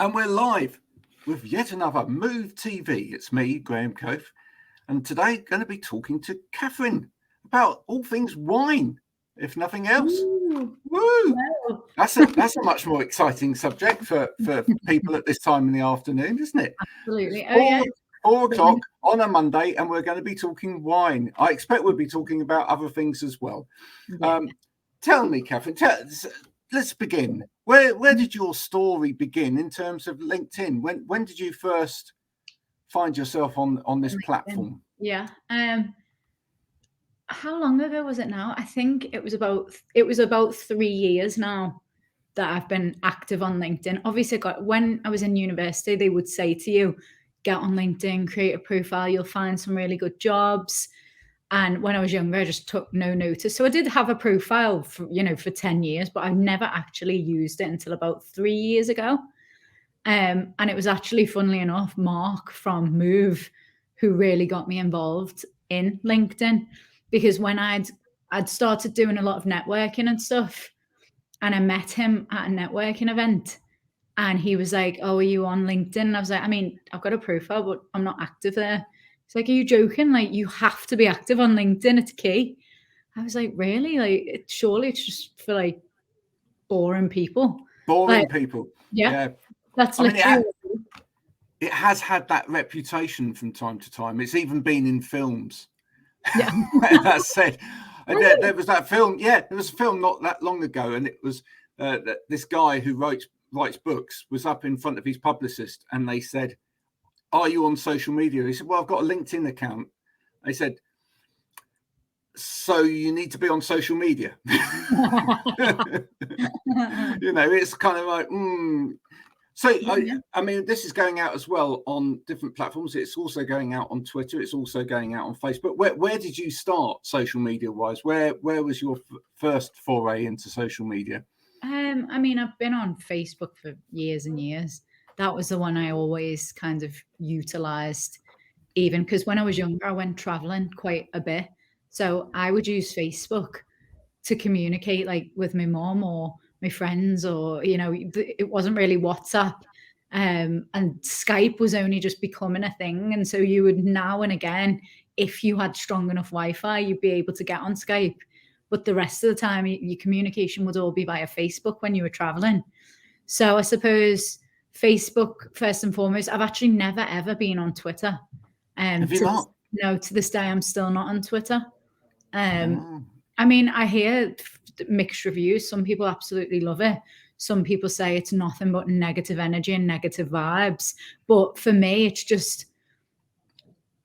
And we're live with yet another Move TV. It's me, Graham Cofe, and today going to be talking to Katherine about all things wine, if nothing else. Ooh, Woo! wow. That's a much more exciting subject for people at this time in the afternoon, isn't it? Absolutely. It's Oh, yeah. 4 o'clock on a Monday, and we're going to be talking wine. I expect we'll be talking about other things as well. Yeah. Tell me, Katherine, let's begin. Where did your story begin in terms of LinkedIn? When did you first find yourself on this platform? Yeah. How long ago was it now? I think it was about 3 years now that I've been active on LinkedIn. Obviously, when I was in university, they would say to you, get on LinkedIn, create a profile, you'll find some really good jobs. And when I was younger, I just took no notice. So I did have a profile for 10 years, but I never actually used it until about 3 years ago. And it was actually, funnily enough, Mark from Move who really got me involved in LinkedIn, because when I'd started doing a lot of networking and stuff, and I met him at a networking event, and he was like, "Oh, are you on LinkedIn?" And I was like, "I mean, I've got a profile, but I'm not active there." He's like, "Are you joking? Like, you have to be active on LinkedIn. It's key." I was like, "Really? Like, surely it's just for like boring people." Boring Like, people. yeah. That's I mean, literally. it has had that reputation from time to time. It's even been in films. Yeah. That said, there was that film. Yeah, there was a film not that long ago, and it was this guy who writes books was up in front of his publicist, and they said, "Are you on social media?" He said, "Well, I've got a LinkedIn account." They said, "So you need to be on social media." It's kind of like, So, I mean, this is going out as well on different platforms. It's also going out on Twitter. It's also going out on Facebook. Where did you start social media wise? Where was your first foray into social media? I mean, I've been on Facebook for years and years. That was the one I always kind of utilized, even because when I was younger, I went traveling quite a bit. So I would use Facebook to communicate, like, with my mom or my friends, or it wasn't really WhatsApp, and Skype was only just becoming a thing. And so you would, now and again, if you had strong enough Wi-Fi, you'd be able to get on Skype, but the rest of the time your communication would all be via Facebook when you were traveling. So I suppose Facebook first and foremost. I've actually never ever been on Twitter. Have you not? No, to this day I'm still not on Twitter. I mean, I hear mixed reviews. Some people absolutely love it. Some people say it's nothing but negative energy and negative vibes. But for me, it's just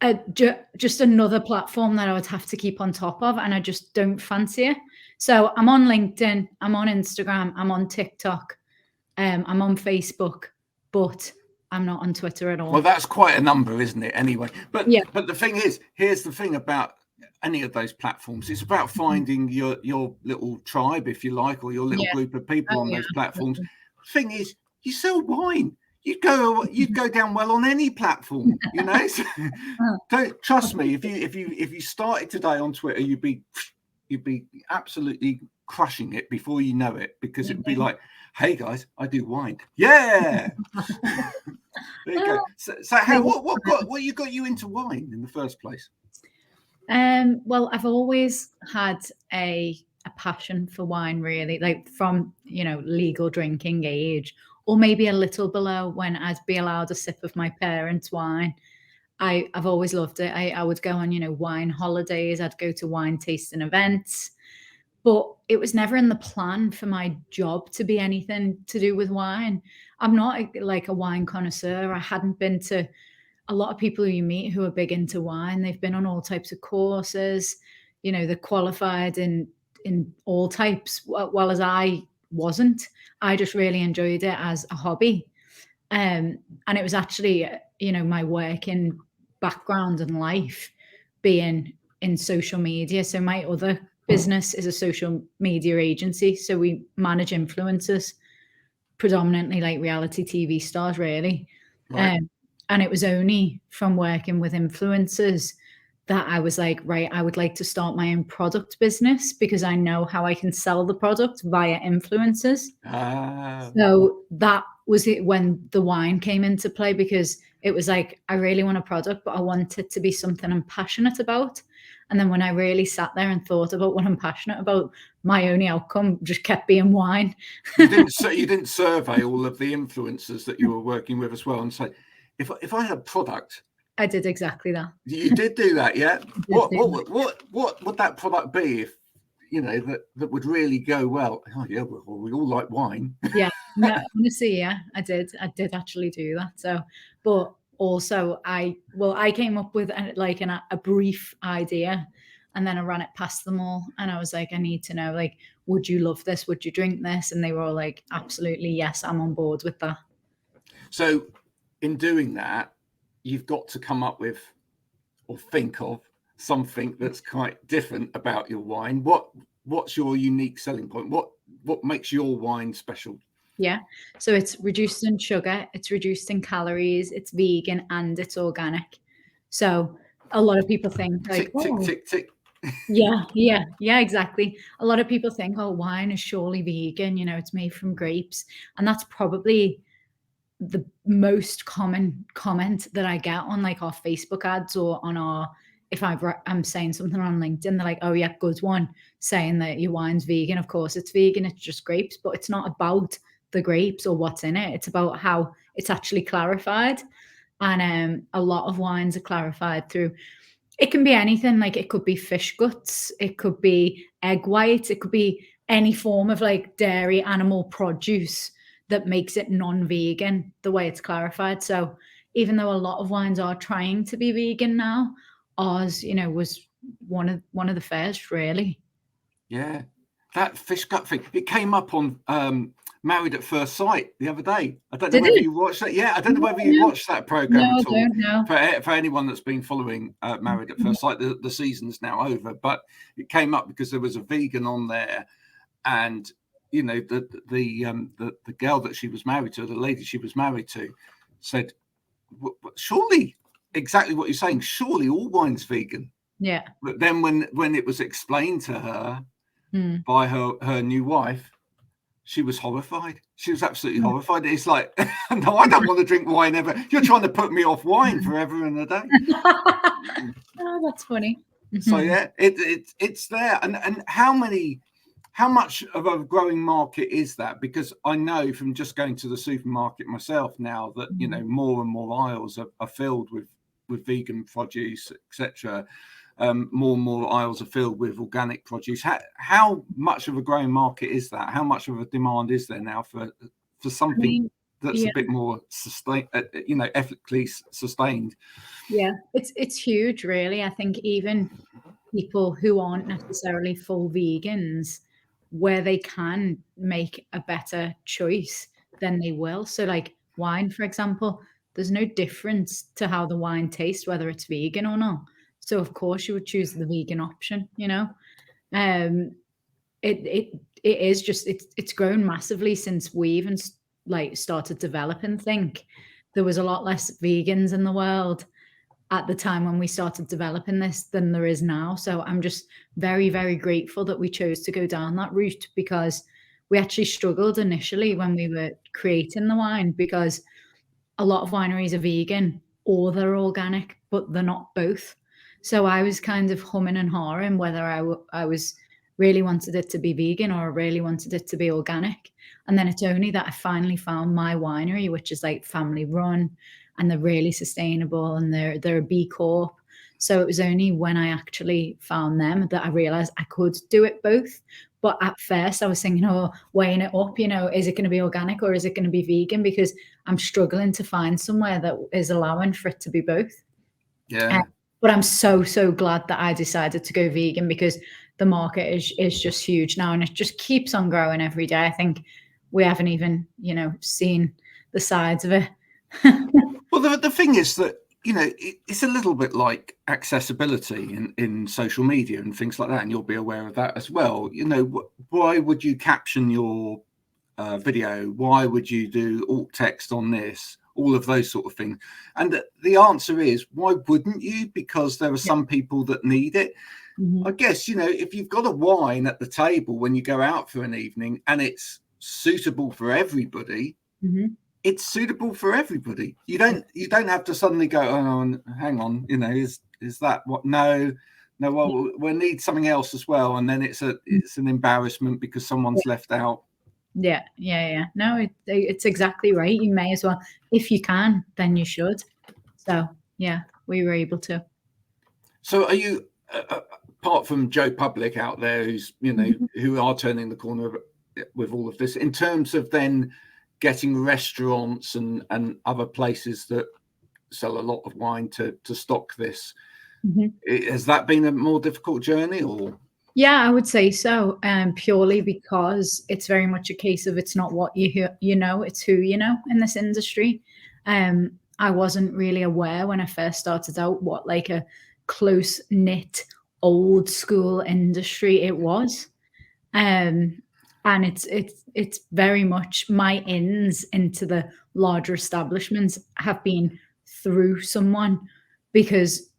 another platform that I would have to keep on top of, and I just don't fancy it. So I'm on LinkedIn, I'm on Instagram, I'm on TikTok, I'm on Facebook, but I'm not on Twitter at all. Well, that's quite a number, isn't it? Anyway, but yeah. But the thing is, here's the thing about any of those platforms. It's about finding your little tribe, if you like, or your little group of people on those platforms. The thing is, you sell wine. You'd go down well on any platform, Don't trust me. If you started today on Twitter, you'd be absolutely crushing it before you know it, because it'd be like, "Hey guys, I do wine." Yeah. There you go. So what got you into wine in the first place? Well, I've always had a passion for wine, really, like from legal drinking age, or maybe a little below, when I'd be allowed a sip of my parents' wine. I've always loved it. I would go on wine holidays. I'd go to wine tasting events, but it was never in the plan for my job to be anything to do with wine. I'm not like a wine connoisseur. I hadn't been to a lot of people you meet who are big into wine. They've been on all types of courses, they're qualified in all types, well as I wasn't. I just really enjoyed it as a hobby. And it was actually, my working background in life being in social media. So my other business is a social media agency. So we manage influencers, predominantly like reality TV stars, really. Right. And it was only from working with influencers that I was like, right, I would like to start my own product business, because I know how I can sell the product via influencers. So that was it when the wine came into play, because it was like, I really want a product, but I want it to be something I'm passionate about. And then when I really sat there and thought about what I'm passionate about, my only outcome just kept being wine. You didn't survey all of the influencers that you were working with as well and say, if I had a product. I did exactly that. You did do that, yeah? What would that product be if, you know, that would really go well? Oh yeah, well, we all like wine. Yeah, no, honestly, yeah, I did actually do that. So, but also I came up with a brief idea, and then I ran it past them all, and I was like, I need to know, like, would you love this? Would you drink this? And they were all like, absolutely, yes, I'm on board with that. So in doing that, you've got to come up with or think of something that's quite different about your wine. What's your unique selling point? What makes your wine special? Yeah, so it's reduced in sugar, it's reduced in calories, it's vegan, and it's organic. So a lot of people think like, tick, tick, tick, tick. Yeah, exactly. A lot of people think, oh, wine is surely vegan, you know, it's made from grapes. And that's probably the most common comment that I get on like our Facebook ads, or on our, if I'm saying something on LinkedIn, they're like, oh yeah, good one, saying that your wine's vegan. Of course it's vegan, it's just grapes. But it's not about the grapes or what's in it. It's about how it's actually clarified. And a lot of wines are clarified through, it can be anything, like it could be fish guts, it could be egg whites, it could be any form of like dairy animal produce that makes it non-vegan, the way it's clarified. So even though a lot of wines are trying to be vegan now, ours, you know, was one of the first, really. Yeah, that fish gut thing, it came up on Married at First Sight the other day. I don't know whether you watched that. Yeah, I don't know whether you watched that program at all. I don't know. For anyone that's been following Married at First Sight, the season's now over, but it came up because there was a vegan on there, and you know the girl that she was married to, the lady she was married to, said, surely, exactly what you're saying, surely all wine's vegan. Yeah. But then when it was explained to her by her new wife, she was horrified. She was absolutely horrified. It's like, no, I don't want to drink wine ever. You're trying to put me off wine forever and a day. Oh, that's funny. So yeah, it's there. And how much of a growing market is that? Because I know from just going to the supermarket myself now that, you know, more and more aisles are filled with vegan produce, etc. More and more aisles are filled with organic produce. How much of a growing market is that? How much of a demand is there now for something that's a bit more sustained, you know, ethically sustained? Yeah, it's huge, really. I think even people who aren't necessarily full vegans, where they can make a better choice, then they will. So like wine, for example, there's no difference to how the wine tastes, whether it's vegan or not. So of course you would choose the vegan option, you know. It is just, it's grown massively since we even like started developing ThinK. There was a lot less vegans in the world at the time when we started developing this than there is now. So I'm just very, very grateful that we chose to go down that route, because we actually struggled initially when we were creating the wine, because a lot of wineries are vegan or they're organic, but they're not both. So I was kind of humming and hawing whether I was really wanted it to be vegan or I really wanted it to be organic. And then it's only that I finally found my winery, which is like family run, and they're really sustainable, and they're a B Corp. So it was only when I actually found them that I realized I could do it both. But at first I was thinking, oh, weighing it up, you know, is it going to be organic or is it going to be vegan? Because I'm struggling to find somewhere that is allowing for it to be both. Yeah. But I'm so glad that I decided to go vegan, because the market is just huge now, and it just keeps on growing every day. I think we haven't even, you know, seen the sides of it. Well, the thing is that, you know, it's a little bit like accessibility in social media and things like that, and you'll be aware of that as well. You know, why would you caption your video? Why would you do alt text on this? All of those sort of things. And the answer is, why wouldn't you? Because there are some people that need it. I guess, you know, if you've got a wine at the table when you go out for an evening and it's suitable for everybody, it's suitable for everybody. You don't have to suddenly go, oh, hang on, is that what? No, well, we need something else as well, and then it's an embarrassment because someone's left out. Yeah. No, it's exactly right. You may as well, if you can, then you should. So yeah, we were able to. So are you, apart from Joe Public out there, who's who are turning the corner with all of this, in terms of then getting restaurants and other places that sell a lot of wine to stock this, has that been a more difficult journey, or? Yeah, I would say so. Purely because it's very much a case of, it's not what you know, it's who you know in this industry. I wasn't really aware when I first started out what like a close knit, old school industry it was. And it's very much, my ins into the larger establishments have been through someone, because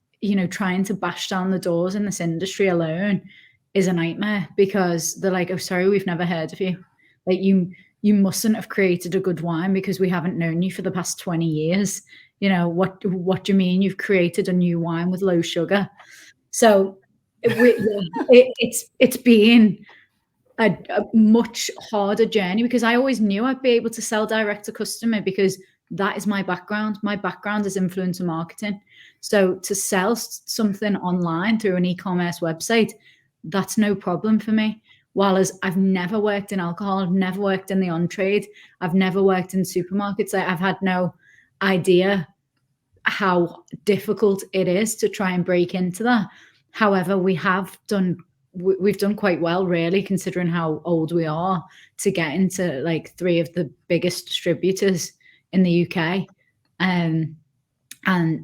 trying to bash down the doors in this industry alone is a nightmare, because they're like, oh, sorry, we've never heard of you. Like, you mustn't have created a good wine because we haven't known you for the past 20 years. What do you mean you've created a new wine with low sugar? So it's been a much harder journey, because I always knew I'd be able to sell direct to customer, because that is my background. My background is influencer marketing. So to sell something online through an e-commerce website, that's no problem for me. Whereas I've never worked in alcohol, I've never worked in the on-trade, I've never worked in supermarkets. I've had no idea how difficult it is to try and break into that. However, we've done quite well, really, considering how old we are, to get into like 3 of the biggest distributors in the UK, and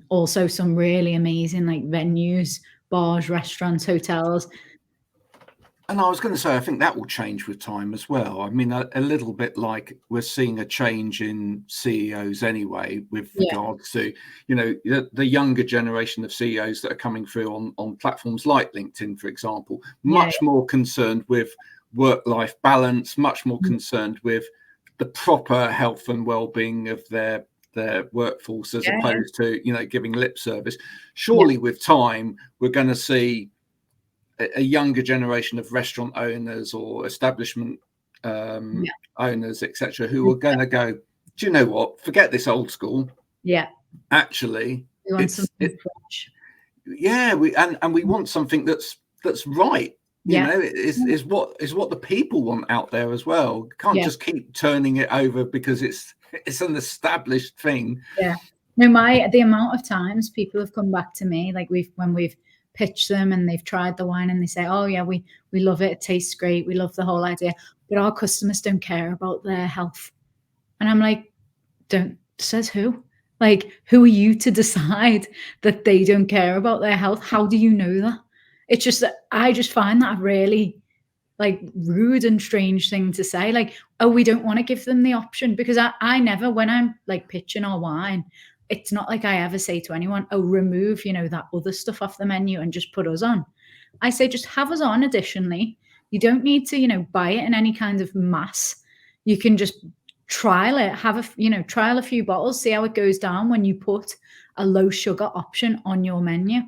also some really amazing like venues, bars, restaurants, hotels. And I was going to say, I think that will change with time as well. I mean, a little bit like we're seeing a change in CEOs anyway, with regards to, the younger generation of CEOs that are coming through on platforms like LinkedIn, for example, much more concerned with work-life balance, much more concerned with the proper health and well-being of their workforce, as opposed to, giving lip service. Surely with time, we're going to see a younger generation of restaurant owners or establishment owners, etc., who are going to go, do you know what? Forget this old school. Yeah. Actually, we want something fresh. Yeah, we want something that's right. Is what the people want out there as well. Can't just keep turning it over because it's an established thing. Yeah. No, the amount of times people have come back to me, like when we've pitched them and they've tried the wine and they say, oh yeah, we love it, it tastes great, we love the whole idea, but our customers don't care about their health. And I'm like, says who? Like, who are you to decide that they don't care about their health? How do you know that? It's just that I just find that really like rude and strange thing to say, like, oh, we don't want to give them the option, because I never, when I'm like pitching our wine, it's not like I ever say to anyone, oh, remove, that other stuff off the menu and just put us on. I say, just have us on additionally. You don't need to, buy it in any kind of mass. You can just trial it, trial a few bottles, see how it goes down when you put a low sugar option on your menu,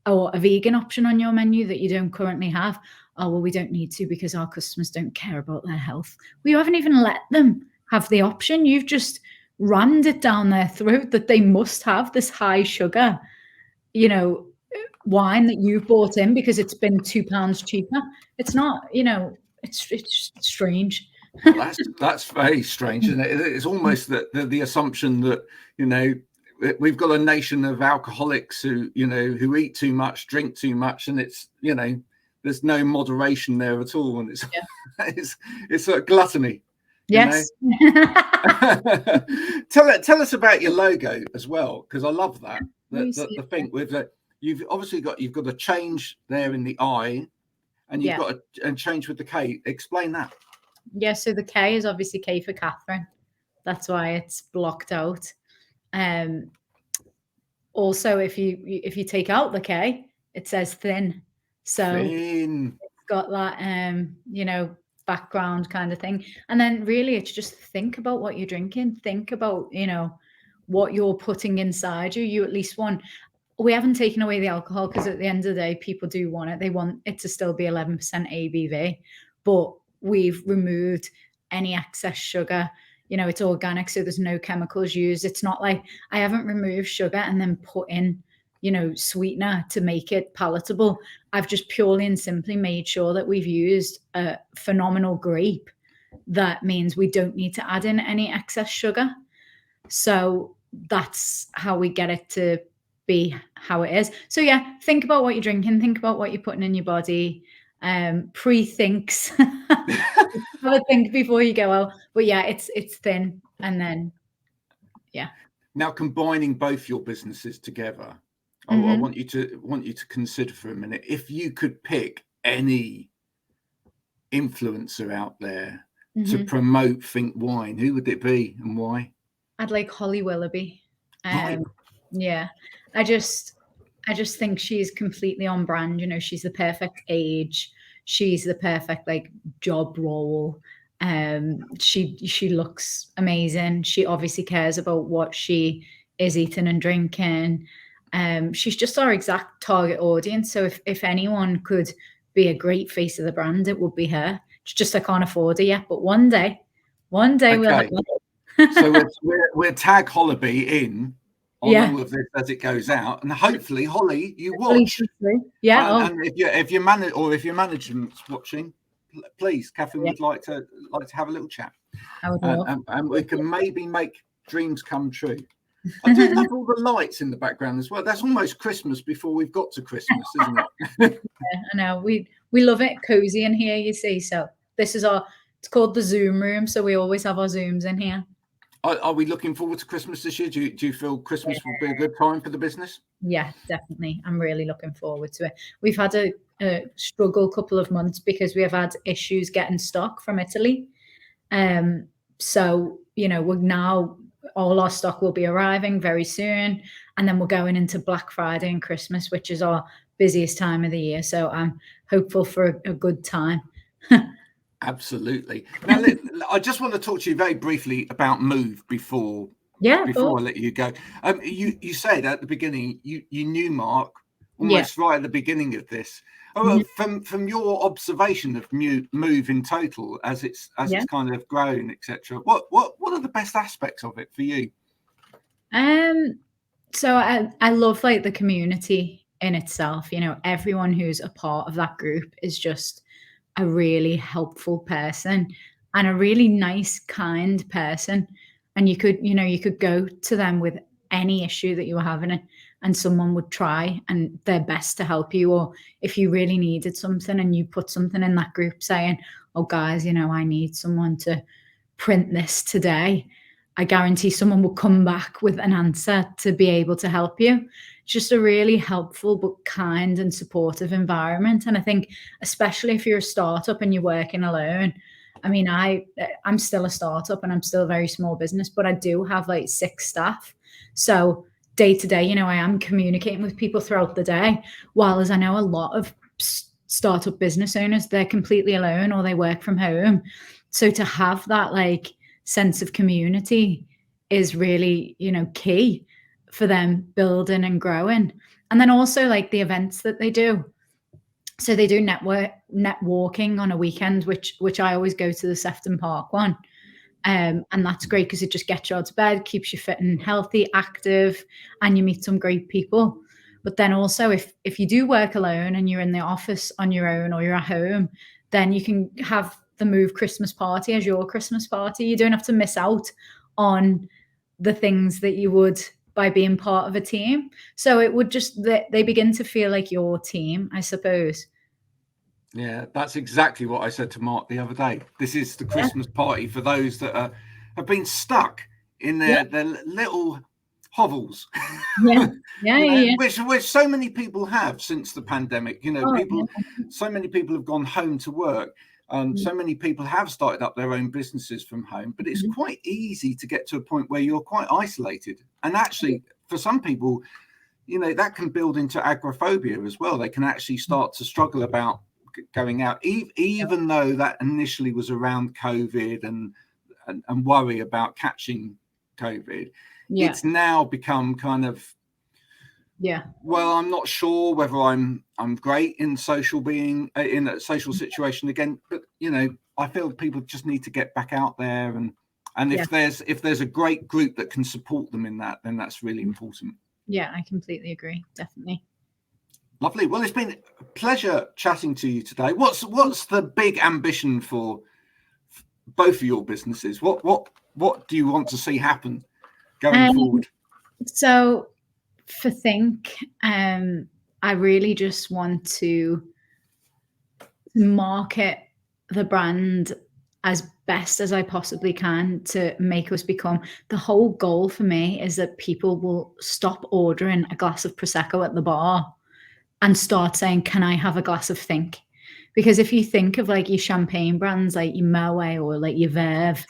or a vegan option on your menu that you don't currently have. Oh, well, we don't need to because our customers don't care about their health. Well, you haven't even let them have the option. You've just rammed it down their throat that they must have this high sugar, wine that you've bought in because it's been £2 cheaper. It's not, it's strange. Well, that's very strange, isn't it? It's almost the assumption that, we've got a nation of alcoholics who eat too much, drink too much, and it's, there's no moderation there at all, and it's a gluttony. Yes. Tell us about your logo as well, because I love that. The thing with you've obviously got a change there in the I, and you've got a change with the K. Explain that. Yeah, so the K is obviously K for Catherine. That's why it's blocked out. Also, if you take out the K, it says thin. So thin. it's got that background kind of thing. And then really it's just think about what you're drinking. Think about, you know, what you're putting inside you. You at least want, we haven't taken away the alcohol because at the end of the day, people do want it. They want it to still be 11% ABV, but we've removed any excess sugar. You know, it's organic, so there's no chemicals used. It's not like I haven't removed sugar and then put in, you know, sweetener to make it palatable. I've just purely and simply made sure that we've used a phenomenal grape. That means we don't need to add in any excess sugar. So that's how we get it to be how it is. So yeah, think about what you're drinking, think about what you're putting in your body. Pre-thinks. Have a think before you go out. But yeah, it's thin, and then yeah. Now combining both your businesses together, I want you to consider for a minute, if you could pick any influencer out there to promote ThinK Wine, who would it be and why? I'd like Holly Willoughby. Right. Yeah, I just think she's completely on brand. You know, she's the perfect age. She's the perfect like job role. She looks amazing. She obviously cares about what she is eating and drinking. She's just our exact target audience. So if anyone could be a great face of the brand, it would be her. It's just I can't afford her yet, but one day Okay. we'll have So we'll tag Hollaby in on all of this as it goes out, and hopefully, Holly, you watch. Yeah. And if your management's watching, please, Catherine would like to have a little chat, and we can maybe make dreams come true. I do love all the lights in the background as well. That's almost Christmas before we've got to Christmas, isn't it? Yeah, I know. We love it cozy in here, you see. So this is it's called the Zoom room. So we always have our Zooms in here. Are we looking forward to Christmas this year? Do you feel Christmas will be a good time for the business? Yeah, definitely. I'm really looking forward to it. We've had a struggle couple of months because we have had issues getting stock from Italy. So, you know, we're now, all our stock will be arriving very soon. And then we're going into Black Friday and Christmas, which is our busiest time of the year. So I'm hopeful for a good time. Absolutely. Now, I just want to talk to you very briefly about Move before I let you go. You said at the beginning you knew Mark almost right at the beginning of this. From your observation of Move in total as it's kind of grown, etc. What are the best aspects of it for you? So I love like the community in itself. You know, everyone who's a part of that group is just a really helpful person and a really nice, kind person. And you could go to them with any issue that you were having and someone would try and their best to help you. Or if you really needed something and you put something in that group saying, oh guys, you know, I need someone to print this today, I guarantee someone will come back with an answer to be able to help you. Just a really helpful but kind and supportive environment. And I think especially if you're a startup and you're working alone, I mean, I'm still a startup and I'm still a very small business, but I do have like 6 staff. So day to day, you know, I am communicating with people throughout the day. While as I know a lot of startup business owners, they're completely alone or they work from home. So to have that like sense of community is really, you know, key for them building and growing. And then also like the events that they do. So they do networking on a weekend, which I always go to the Sefton Park one. And that's great because it just gets you out of bed, keeps you fit and healthy, active, and you meet some great people. But then also if you do work alone and you're in the office on your own or you're at home, then you can have the Move Christmas party as your Christmas party. You don't have to miss out on the things that you would by being part of a team. So it would just, they begin to feel like your team, I suppose. Yeah, that's exactly what I said to Mark the other day. This is the Christmas party for those that have been stuck in their little hovels. Which so many people have since the pandemic. You know, so many people have gone home to work. So many people have started up their own businesses from home, but it's quite easy to get to a point where you're quite isolated. And actually, for some people, you know, that can build into agoraphobia as well. They can actually start to struggle about going out, even though that initially was around COVID and worry about catching COVID. It's now become kind of, well, I'm not sure whether I'm great in in a social situation again, but I feel people just need to get back out there, and if there's a great group that can support them in that, then that's really important. Yeah, I completely agree. Definitely. Lovely. Well, it's been a pleasure chatting to you today. What's the big ambition for both of your businesses? What do you want to see happen going forward? So for ThinK, I really just want to market the brand as best as I possibly can to make us become, the whole goal for me is that people will stop ordering a glass of Prosecco at the bar and start saying, can I have a glass of ThinK? Because if you think of like your champagne brands, like your Moet or like your Verve,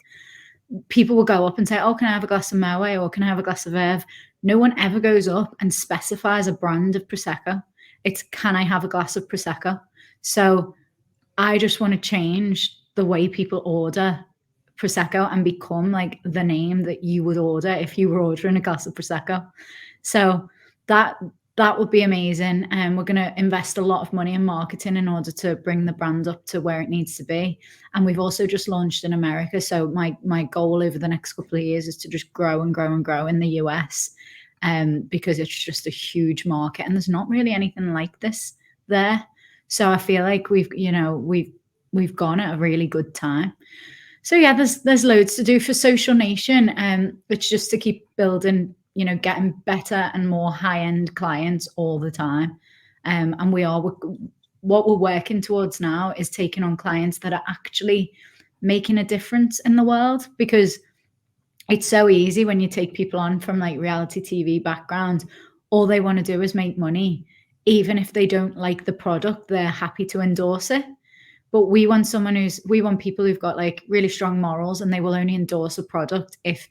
people will go up and say, oh, can I have a glass of Moet or can I have a glass of Verve? No one ever goes up and specifies a brand of Prosecco. It's, can I have a glass of Prosecco? So I just want to change the way people order Prosecco and become like the name that you would order if you were ordering a glass of Prosecco. So that would be amazing. And we're going to invest a lot of money in marketing in order to bring the brand up to where it needs to be. And we've also just launched in America. So my goal over the next couple of years is to just grow and grow and grow in the US, because it's just a huge market and there's not really anything like this there. So I feel like we've gone at a really good time. So yeah, there's loads to do for Social Nation. It's just to keep building, getting better and more high-end clients all the time. And what we're working towards now is taking on clients that are actually making a difference in the world, because it's so easy when you take people on from like reality TV background, all they want to do is make money. Even if they don't like the product, they're happy to endorse it. But we want people who've got like really strong morals, and they will only endorse a product if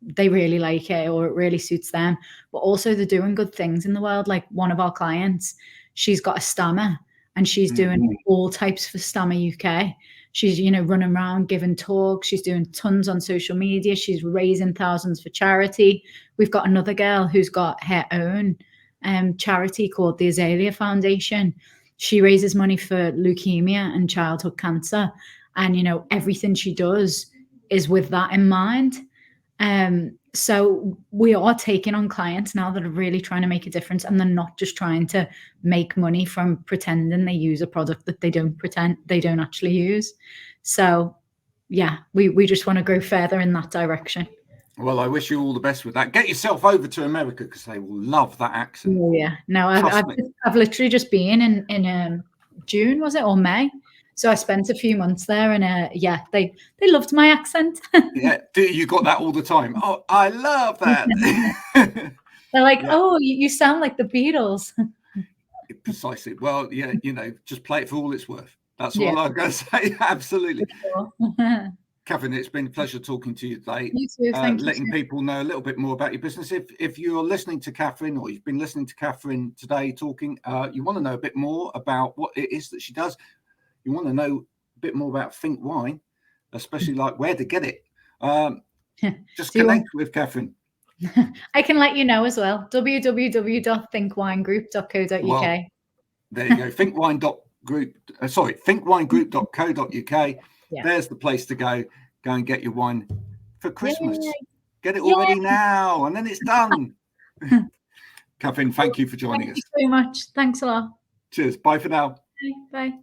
they really like it or it really suits them. But also they're doing good things in the world. Like one of our clients, she's got a stammer and she's doing all types for Stammer UK. She's, running around giving talks. She's doing tons on social media. She's raising thousands for charity. We've got another girl who's got her own charity called the Azalea Foundation. She raises money for leukemia and childhood cancer. And, everything she does is with that in mind. So we are taking on clients now that are really trying to make a difference, and they're not just trying to make money from pretending they use a product that they don't actually use. So yeah, we just want to go further in that direction. Well, I wish you all the best with that. Get yourself over to America because they will love that accent. Oh, yeah. No, I've literally just been in June, was it, or May? So I spent a few months there, and they loved my accent. Yeah, you got that all the time. Oh, I love that. They're like, oh, you sound like the Beatles. Precisely. Well, yeah, just play it for all it's worth. That's all I'm going to say. Absolutely. Sure. Katherine, it's been a pleasure talking to you today. You too. Letting people know a little bit more about your business. If you're listening to Katherine, or you've been listening to Katherine today talking, you want to know a bit more about what it is that she does, you want to know a bit more about ThinK Wine, especially like where to get it, just connect with Katherine. I can let you know as well. www.thinkwinegroup.co.uk. Well, there you go. thinkwinegroup.co.uk. Yeah. There's the place to go. Go and get your wine for Christmas. Yay. Get it already now, and then it's done. Katherine, thank you for joining us. Thank you so much. Thanks a lot. Cheers. Bye for now. Bye.